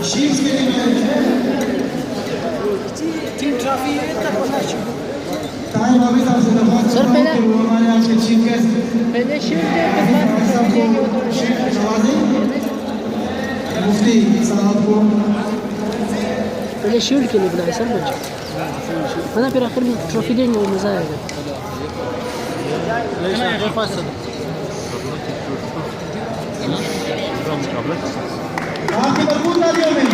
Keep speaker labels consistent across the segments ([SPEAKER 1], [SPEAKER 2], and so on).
[SPEAKER 1] Sheets के लिए
[SPEAKER 2] तीन ट्रॉफी है तब बोलना शुरू।
[SPEAKER 1] ताहिर भाभी साहब से दरख्वास्त
[SPEAKER 2] सर
[SPEAKER 1] करता हूं कि वो हमारे आज के चीफ गेस्ट
[SPEAKER 2] पहले शील्ड दे के बाद
[SPEAKER 1] सबको शीट नवाजें मुफ्ती साहब को
[SPEAKER 2] पहले शील्ड के लिए बुलाए सर बच्चे वरना फिर आखिर में ट्रॉफी देंगे वो मज़ा आएगा।
[SPEAKER 1] आपकी भरपूर तालियों में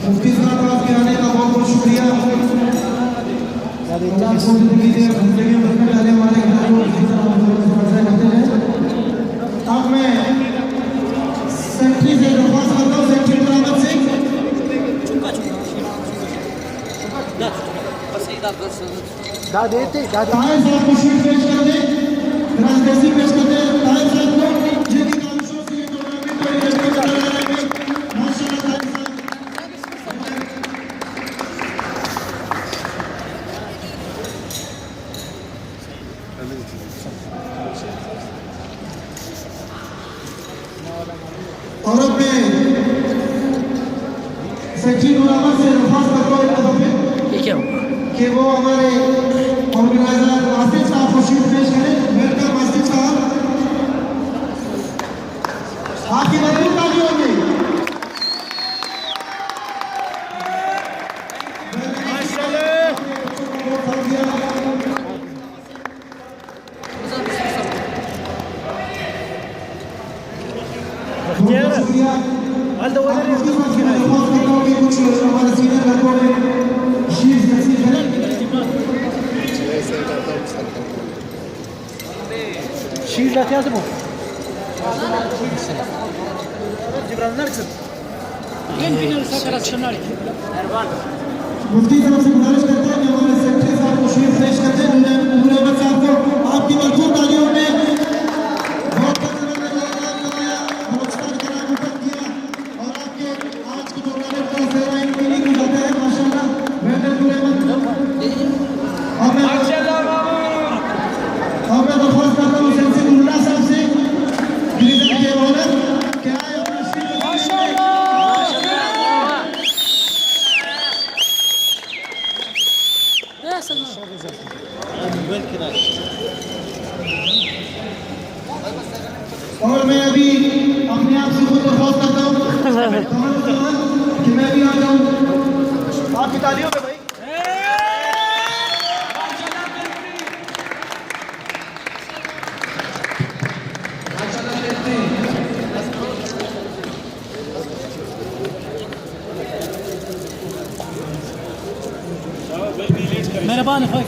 [SPEAKER 1] मुफ्ती साहब आपके आने का बहुत बहुत शुक्रिया। जिंदगी में बरकत डाले हमारे घर को करते हैं। अब मैं सेक्रेटरी से दरख्वास्त करता हूँ, सेक्रेटरी बराबर सिंह ताहिर साहब को शीट पेश कर दे, ट्रांसपेरेंसी पेश कर दे ताहिर साहब को, जिनकी काविशों से ये टूर्नामेंट बड़ी जल्दी चला रहा है। माशाल्लाह ताहिर साहब और अब मैं सेक्रेटरी बराबर से दरख्वास्त करता हूँ
[SPEAKER 2] ये क्या हुआ
[SPEAKER 1] कि वो हमारे ऑर्गेनाइजर वासिफ साहब को शीट पेश करें। वेलकम वासिफ साहब, आपकी भरपूर तालियों में कुछ हमारे सीनियर लड़कों ने शीट नसीब करें।
[SPEAKER 2] शील्ड लाते हैं सब
[SPEAKER 1] मुफ्ती साहब से गुजारिश करते हैं कि हमारे सेक्रेटरी साहब को शीट पेश करते हैं। नूर अहमद साहब को आपकी भरपूर तालियों में बहुत किया और आपके आज के टूर्नामेंट का सेहरा इनकी गुजरता है माशाल्लाह। वेंडर नूर अहमद और मैं दरख्वास्त करता हूँ शमसीरुल्लाह साहब से डिवीजन के ओनर क्या है अपना शीट और मैं अभी अपने आप से खुद दरख्वास्त करता हूँ कि मैं भी आ जाऊँ आपकी तालियों में भाई।
[SPEAKER 2] मेहरबान है भाई।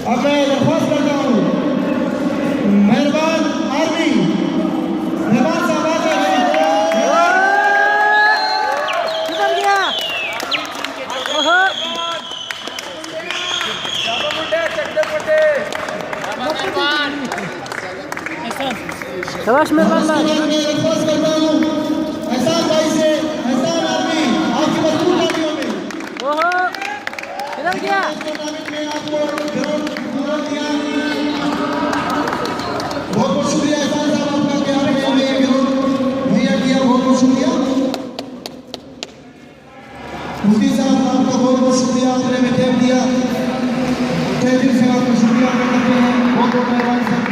[SPEAKER 1] अब मैं दरख्वास्त करता हूँ मेहरबान आर्मी मेहरबान साहब आ जाए।
[SPEAKER 2] किधर गया ओहो शाबाश मेहरबान भाई।
[SPEAKER 1] दरख्वास्त करता हूँ एहसान भाई से, एहसान आर्मी आपकी भरपूर तालियों में
[SPEAKER 2] ओहो किधर गया
[SPEAKER 1] टूर्नामेंट में आपको ग्राउंड पूरा दिया। बहुत बहुत शुक्रिया एहसान साहब आपका कि आपने हमें ग्राउंड मुहैया किया, बहुत बहुत शुक्रिया। मुफ्ती साहब आपका बहुत बहुत शुक्रिया, आपने हमें टाइम दिया। तहे दिल से आपका शुक्रिया अदा करते हैं। बहुत बहुत मेहरबानी।